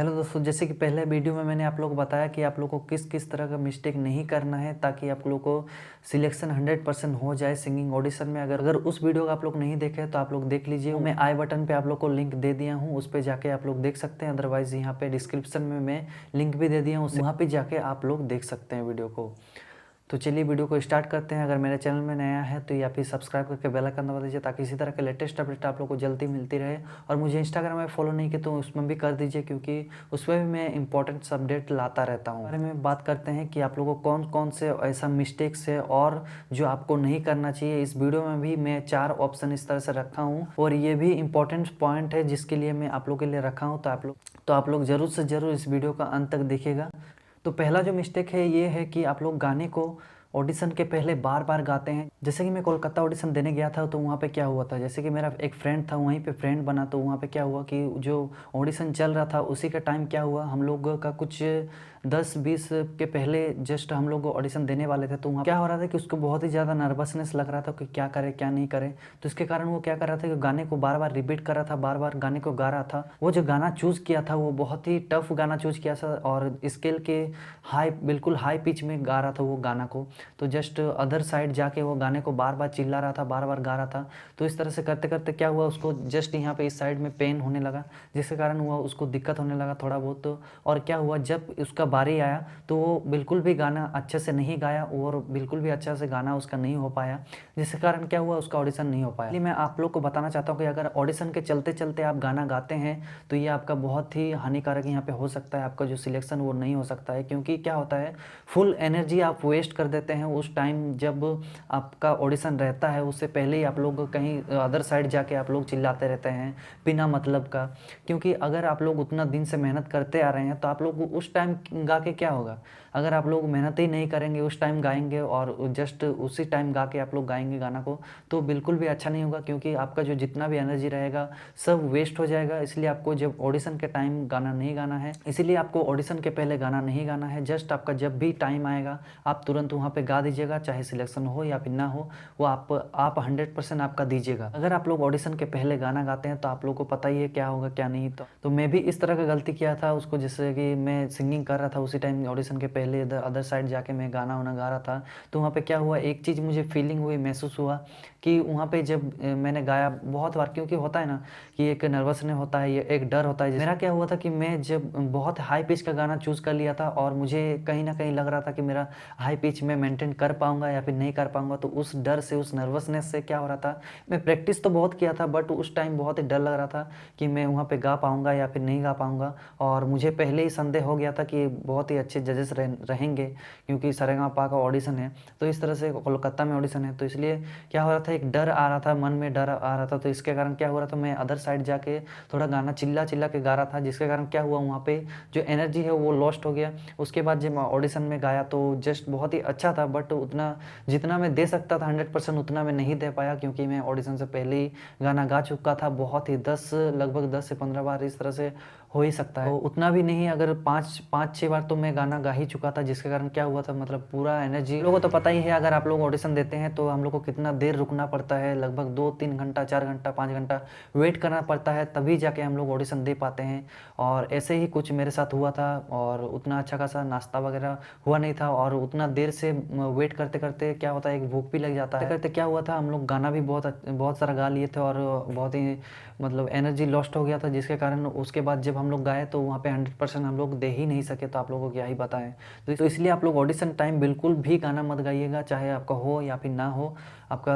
Hello दोस्तों, जैसे कि पहले वीडियो में मैंने आप लोगों को बताया कि आप लोगों को किस किस तरह का मिस्टेक नहीं करना है ताकि आप लोगों को सिलेक्शन 100% हो जाए सिंगिंग ऑडिशन में। अगर उस वीडियो को आप लोग नहीं देखे तो आप लोग देख लीजिए। मैं आई बटन पे आप लोग को लिंक दे दिया हूँ, उस पर जाके आप लोग देख सकते हैं। अदरवाइज़ यहाँ पे डिस्क्रिप्शन में मैं लिंक भी दे दिया हूँ, वहाँ पर जाके आप लोग देख सकते हैं वीडियो को। तो चलिए वीडियो को स्टार्ट करते हैं। अगर मेरे चैनल में नया है तो या फिर सब्सक्राइब करके बेल आइकन दबा दीजिए ताकि इसी तरह के लेटेस्ट अपडेट आप लोग को जल्दी मिलती रहे। और मुझे इंस्टाग्राम में फॉलो नहीं किया तो उसमें भी कर दीजिए, क्योंकि उसमें भी मैं इंपॉर्टेंट अपडेट लाता रहता हूँ। बारे में बात करते हैं कि आप लोगों को कौन कौन से ऐसा मिस्टेक्स है और जो आपको नहीं करना चाहिए। इस वीडियो में भी मैं 4 ऑप्शन इस तरह से रखा हूँ और ये भी इंपॉर्टेंट पॉइंट है जिसके लिए मैं आप लोग के लिए रखा हूँ। तो आप लोग ज़रूर से ज़रूर इस वीडियो का अंत तक देखिएगा। तो पहला जो मिस्टेक है ये है कि आप लोग गाने को ऑडिशन के पहले बार बार गाते हैं। जैसे कि मैं कोलकाता ऑडिशन देने गया था तो वहाँ पे क्या हुआ था, जैसे कि मेरा एक फ्रेंड था वहीं पे फ्रेंड बना, तो वहाँ पे क्या हुआ कि जो ऑडिशन चल रहा था उसी का टाइम क्या हुआ, हम लोग का कुछ 10-20 के पहले जस्ट हम लोग ऑडिशन देने वाले थे। तो वहाँ क्या हो रहा था कि उसको बहुत ही ज़्यादा नर्वसनेस लग रहा था कि क्या करे क्या नहीं करे। तो इसके कारण वो क्या कर रहा था कि गाने को बार बार रिपीट कर रहा था, बार बार गाने को गा रहा था। वो जो गाना चूज़ किया था वो बहुत ही टफ गाना चूज़ किया था और स्केल के बिल्कुल हाई पिच में गा रहा था वो गाना को। तो जस्ट अदर साइड जाके वो गाने को बार बार चिल्ला रहा था, बार बार गा रहा था। तो इस तरह से करते करते क्या हुआ, उसको जस्ट यहाँ पे इस साइड में पेन होने लगा, जिसके कारण हुआ उसको दिक्कत होने लगा थोड़ा बहुत। तो और क्या हुआ, जब उसका बारी आया तो वो बिल्कुल भी गाना अच्छे से नहीं गाया और बिल्कुल भी अच्छा से गाना उसका नहीं हो पाया, जिसके कारण क्या हुआ, उसका ऑडिशन नहीं हो पाया। इसलिए मैं आप लोग को बताना चाहता हूँ कि अगर ऑडिशन के चलते चलते आप गाना गाते हैं तो ये आपका बहुत ही हानिकारक यहाँ पे हो सकता है। आपका जो सिलेक्शन वो नहीं हो सकता है, क्योंकि क्या होता है, फुल एनर्जी आप वेस्ट कर देते हैं उस टाइम जब आपका ऑडिशन रहता है। उससे पहले ही आप लोग कहीं अदर साइड जाके आप लोग चिल्लाते रहते हैं बिना मतलब का। क्योंकि अगर आप लोग उतना दिन से मेहनत करते आ रहे हैं तो आप लोग उस टाइम गा के क्या होगा, अगर आप लोग मेहनत ही नहीं करेंगे, उस टाइम गाएंगे और जस्ट उसी टाइम गा के आप लोग गाएंगे गाना को, तो बिल्कुल भी अच्छा नहीं होगा, क्योंकि आपका जो जितना भी एनर्जी रहेगा सब वेस्ट हो जाएगा। इसलिए आपको जब ऑडिशन के टाइम गाना नहीं गाना है, इसीलिए आपको ऑडिशन के पहले गाना नहीं गाना है। जस्ट आपका जब भी टाइम आएगा आप तुरंत वहाँ पे गा दीजिएगा, चाहे सिलेक्शन हो या फिर ना हो, वो आप 100% आपका दीजिएगा। अगर आप लोग ऑडिशन के पहले गाना गाते हैं तो आप लोग को पता ही है क्या होगा क्या नहीं। तो मैं भी इस तरह का गलती किया था उसको, जैसे कि मैं सिंगिंग कर रहा था उसी टाइम ऑडिशन के पहले अदर साइड जाके मैं गाना वाना गा रहा था। तो वहाँ पे क्या हुआ, एक चीज़ मुझे फीलिंग हुई, महसूस हुआ कि वहाँ पे जब मैंने गाया बहुत बार, क्योंकि होता है ना कि एक नर्वसनेस होता है, ये एक डर होता है। मेरा क्या हुआ था कि मैं जब बहुत हाई पिच का गाना चूज़ कर लिया था और मुझे कहीं ना कहीं लग रहा था कि मेरा हाई पिच में मेंटेन कर पाऊंगा या फिर नहीं कर पाऊंगा। तो उस डर से, उस नर्वसनेस से क्या हो रहा था, मैं प्रैक्टिस तो बहुत किया था बट उस टाइम बहुत ही डर लग रहा था कि मैं वहाँ पे गा पाऊंगा या फिर नहीं गा पाऊंगा। और मुझे पहले ही संदेह हो गया था कि बहुत ही अच्छे जजेस रहेंगे, क्योंकि सारेगामापा का ऑडिशन है। तो इस तरह से कोलकाता में ऑडिशन है, तो इसलिए क्या हो रहा था, एक डर आ रहा था, मन में डर आ रहा था। तो इसके कारण क्या हो रहा था, मैं अदर साइड जाके थोड़ा गाना चिल्ला चिल्ला के गा रहा था, जिसके कारण क्या हुआ, वहाँ पे जो एनर्जी है वो लॉस्ट हो गया। उसके बाद जब मैं ऑडिशन में गाया तो जस्ट बहुत ही अच्छा था, बट उतना जितना मैं दे सकता था 100% उतना मैं नहीं दे पाया, क्योंकि मैं ऑडिशन से पहले ही गाना गा चुका था। बहुत ही लगभग 10 से 15 बार इस तरह से हो ही सकता है, तो उतना भी नहीं, अगर 5-6 बार तो मैं गाना गा ही चुका था, जिसके कारण क्या हुआ था, मतलब पूरा एनर्जी। लोगों को तो पता ही है, अगर आप लोग ऑडिशन देते हैं तो हम लोग को कितना देर रुकना पड़ता है, लगभग 2-3 घंटा, 4 घंटा, 5 घंटा वेट करना पड़ता है, तभी जाके हम लोग ऑडिशन दे पाते हैं। और ऐसे ही कुछ मेरे साथ हुआ था और उतना अच्छा खासा नाश्ता वगैरह हुआ नहीं था और उतना देर से वेट करते करते क्या होता है, एक भूख भी लग जाता है। करते क्या हुआ था, हम लोग गाना भी बहुत सारा गा लिए थे और बहुत ही मतलब एनर्जी लॉस्ट हो गया था, जिसके कारण उसके बाद जब हम लोग गाए तो वहाँ पे 100% हम लोग दे ही नहीं सके। तो आप लोगों को क्या ही बताएं। तो इसलिए आप लोग ऑडिशन टाइम बिल्कुल भी गाना मत गाइएगा, चाहे आपका हो या फिर ना हो, आपका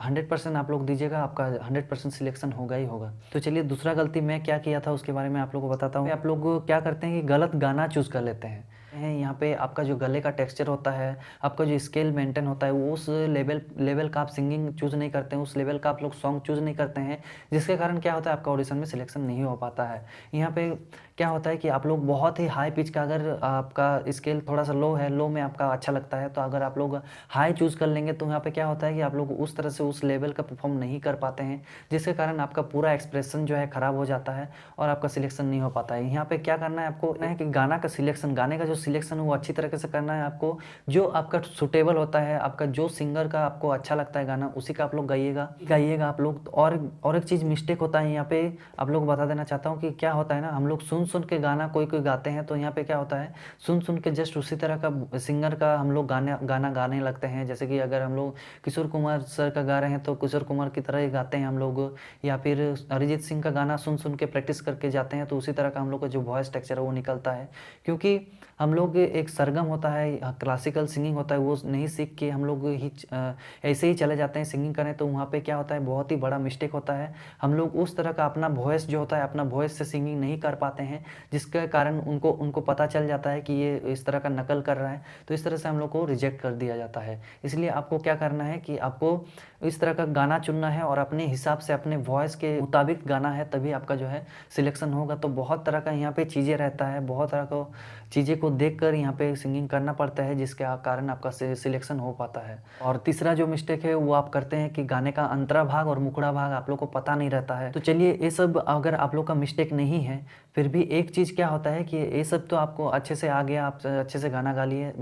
100% आप लोग दीजिएगा, आपका 100% सिलेक्शन होगा ही होगा। तो चलिए दूसरा गलती मैं क्या किया था उसके बारे में आप लोग को बताता हूँ। आप लोग क्या करते हैं कि गलत गाना चूज़ कर लेते हैं। यहाँ पे आपका जो गले का टेक्सचर होता है, आपका जो स्केल मेंटेन होता है, वो उस लेवल का आप सिंगिंग चूज़ नहीं करते हैं, उस लेवल का आप लोग सॉन्ग चूज़ नहीं करते हैं, जिसके कारण क्या होता है, आपका ऑडिशन में सिलेक्शन नहीं हो पाता है। यहाँ पे क्या होता है कि आप लोग बहुत ही हाई पिच का, अगर आपका स्केल थोड़ा सा लो है, लो में आपका अच्छा लगता है, तो अगर आप लोग हाई चूज़ कर लेंगे तो यहाँ पे क्या होता है कि आप लोग उस तरह से उस लेवल का परफॉर्म नहीं कर पाते हैं, जिसके कारण आपका पूरा एक्सप्रेशन जो है ख़राब हो जाता है और आपका सिलेक्शन नहीं हो पाता है। यहाँ पे क्या करना है आपको, है कि गाना का सिलेक्शन, गाने का जो सिलेक्शन वो अच्छी तरीके से करना है आपको। जो आपका सूटेबल होता है, आपका जो सिंगर का आपको अच्छा लगता है गाना, उसी का आप लोग गाइएगा आप लोग। और एक चीज़ मिस्टेक होता है यहाँ पे, आप लोग को बता देना चाहता हूँ कि क्या होता है ना, हम लोग सुन के गाना कोई गाते हैं, तो यहाँ पे क्या होता है, सुन के जस्ट उसी तरह का सिंगर का हम लोग गाना गाने लगते हैं। जैसे कि अगर हम लोग किशोर कुमार सर का गा रहे हैं तो किशोर कुमार की तरह ही गाते हैं हम लोग, या फिर अरिजीत सिंह का गाना सुन के प्रैक्टिस करके जाते हैं, तो उसी तरह का हम लोग का जो वॉइस टेक्सचर है वो निकलता है। क्योंकि हम लोग एक सरगम होता है, क्लासिकल सिंगिंग होता है, वो नहीं सीख के हम लोग ही ऐसे ही चले जाते हैं सिंगिंग करने, तो वहाँ पे क्या होता है, बहुत ही बड़ा मिस्टेक होता है। हम लोग उस तरह का अपना वॉइस जो होता है, अपना वॉइस से सिंगिंग नहीं कर पाते हैं, जिसके कारण उनको पता चल जाता है कि ये इस तरह का नकल कर रहा है, तो इस तरह से हम लोग को रिजेक्ट कर दिया जाता है। इसलिए आपको क्या करना है कि आपको इस तरह का गाना चुनना है और अपने हिसाब से अपने वॉइस के मुताबिक गाना है, तभी आपका जो है सिलेक्शन होगा। तो बहुत तरह का यहाँ पे चीज़ें रहता है, बहुत तरह को चीज़ें को देखकर यहाँ पे सिंगिंग करना पड़ता है, जिसके कारण आपका सिलेक्शन हो पाता है। और तीसरा जो मिस्टेक है वो आप करते हैं कि गाने का अंतरा भाग और मुखड़ा भाग आप लोग को पता नहीं रहता है। तो चलिए, ये सब अगर आप लोग का मिस्टेक नहीं है, फिर भी एक चीज़ क्या होता है कि ये सब तो आपको अच्छे से आ गया, आप अच्छे से गाना गा लिए।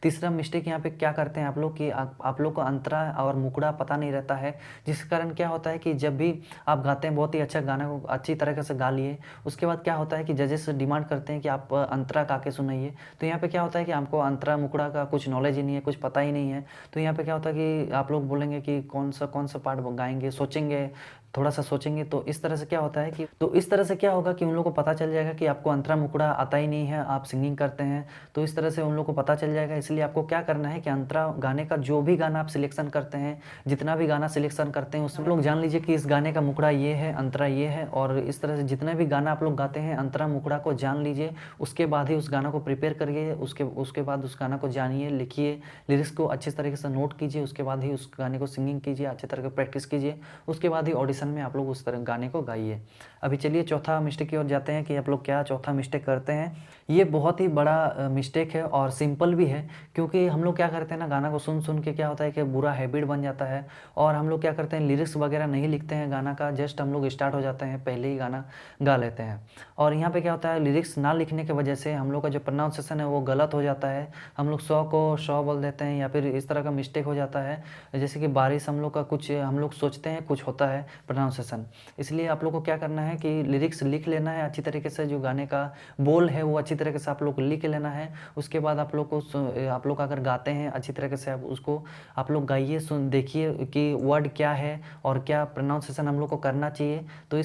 तीसरा मिस्टेक यहाँ पे क्या करते हैं आप लोग कि आप लोग को अंतरा और मुखड़ा पता नहीं रहता है, जिसके कारण क्या होता है कि जब भी आप गाते हैं, बहुत ही अच्छा गाना को अच्छी तरीके से गा लिए, उसके बाद क्या होता है कि जजेस डिमांड करते हैं कि आप अंतरा गा के सुनाइए। तो यहाँ पे क्या होता है कि आपको अंतरा मुखड़ा का कुछ नॉलेज ही नहीं है, कुछ पता ही नहीं है। तो यहाँ पे क्या होता है कि आप लोग बोलेंगे कि कौन सा पार्ट गाएंगे, सोचेंगे, थोड़ा सा सोचेंगे। तो इस तरह से क्या होता है कि इस तरह से क्या होगा कि उन लोगों को पता चल जाएगा कि आपको अंतरा मुखड़ा आता ही नहीं है, आप सिंगिंग करते हैं। तो इस तरह से उन लोगों को पता चल जाएगा। इसलिए आपको क्या करना है कि अंतरा गाने का जो भी गाना आप सिलेक्शन करते हैं, जितना भी गाना सिलेक्शन करते हैं, उसमें लोग जान लीजिए कि इस गाने का मुखड़ा ये है, अंतरा ये है। और इस तरह से जितना भी गाना आप लोग गाते हैं, अंतरा मुखड़ा को जान लीजिए, उसके बाद ही उस गाना को प्रिपेयर करिए। उसके बाद उस गाना को जानिए, लिखिए, लिरिक्स को अच्छे तरीके से नोट कीजिए, उसके बाद ही उस गाने को सिंगिंग कीजिए, अच्छे तरह की प्रैक्टिस कीजिए, उसके बाद ही ऑडिशन में आप लोग उस तरह गाने को गाइए। अभी चलिए चौथा मिस्टेक की ओर जाते हैं कि आप लोग क्या चौथा मिस्टेक करते हैं। ये बहुत ही बड़ा मिस्टेक है और सिंपल भी है, क्योंकि हम लोग क्या करते हैं ना, गाना को सुन के क्या होता है कि बुरा हैबिट बन जाता है, और हम लोग क्या करते हैं, लिरिक्स वगैरह नहीं लिखते हैं गाना का, जस्ट हम लोग स्टार्ट हो जाते हैं, पहले ही गाना गा लेते हैं। और यहाँ पे क्या होता है, लिरिक्स ना लिखने की वजह से हम लोग का जो प्रोनाउंसिएशन है वो गलत हो जाता है। हम लोग सौ को शौ बोल देते हैं, या फिर इस तरह का मिस्टेक हो जाता है, जैसे कि बारिश हम लोग का कुछ हम लोग सोचते हैं कुछ होता है प्रोनाउंसिएशन। इसलिए आप लोग को क्या करना है कि लिरिक्स लिख लेना है अच्छी तरीके से, जो गाने का बोल है वो अच्छी तरीके से आप लोग को लिख लेना है। उसके बाद आप लोग अगर गाते हैं अच्छी तरीके से, आप लोग गाइए, सुन देखिए कि वर्ड क्या है और क्या प्रोनाउंसिएशन हम लोग को करना चाहिए। तो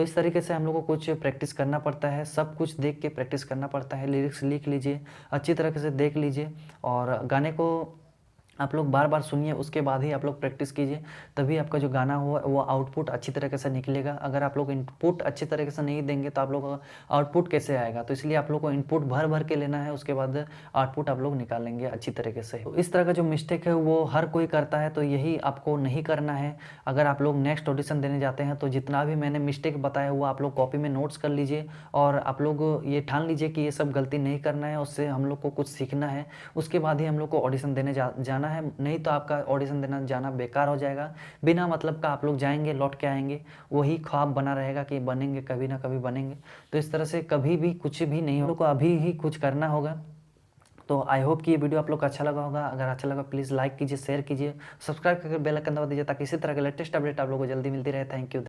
इस तरीके से हम लोग को कुछ प्रैक्टिस करना पड़ता है, सब कुछ देख के प्रैक्टिस करना पड़ता है। लिरिक्स लिख लीजिए, अच्छी तरीके से देख लीजिए, और गाने को आप लोग बार बार सुनिए, उसके बाद ही आप लोग प्रैक्टिस कीजिए, तभी आपका जो गाना हो वो आउटपुट अच्छी तरीके से निकलेगा। अगर आप लोग इनपुट अच्छी तरीके से नहीं देंगे तो आप लोग आउटपुट कैसे आएगा। तो इसलिए आप लोग को इनपुट भर के लेना है, उसके बाद आउटपुट आप लोग निकालेंगे अच्छी तरीके से। तो इस तरह का जो मिस्टेक है वो हर कोई करता है, तो यही आपको नहीं करना है। अगर आप लोग नेक्स्ट ऑडिशन देने जाते हैं तो जितना भी मैंने मिस्टेक बताया हुआ आप लोग कॉपी में नोट्स कर लीजिए, और आप लोग ये ठान लीजिए कि ये सब गलती नहीं करना है, उससे हम लोग को कुछ सीखना है। उसके बाद ही हम लोग को ऑडिशन देने जाना है, नहीं तो आपका ऑडिशन देना जाना बेकार हो जाएगा। बिना मतलब का आप लोग जाएंगे, लौट के आएंगे, वही ख्वाब बना रहेगा कि बनेंगे, कभी ना कभी बनेंगे। तो इस तरह से कभी भी कुछ भी नहीं हो, अभी ही कुछ करना होगा। तो आई होप कि ये वीडियो आप लोग को अच्छा लगा होगा। अगर अच्छा लगा प्लीज़ लाइक कीजिए, शेयर कीजिए, सब्सक्राइब करके बेल आइकन दबा दीजिए, ताकि इसी तरह के लेटेस्ट अपडेट आप लोगों को जल्दी मिलती रहे। Thank you.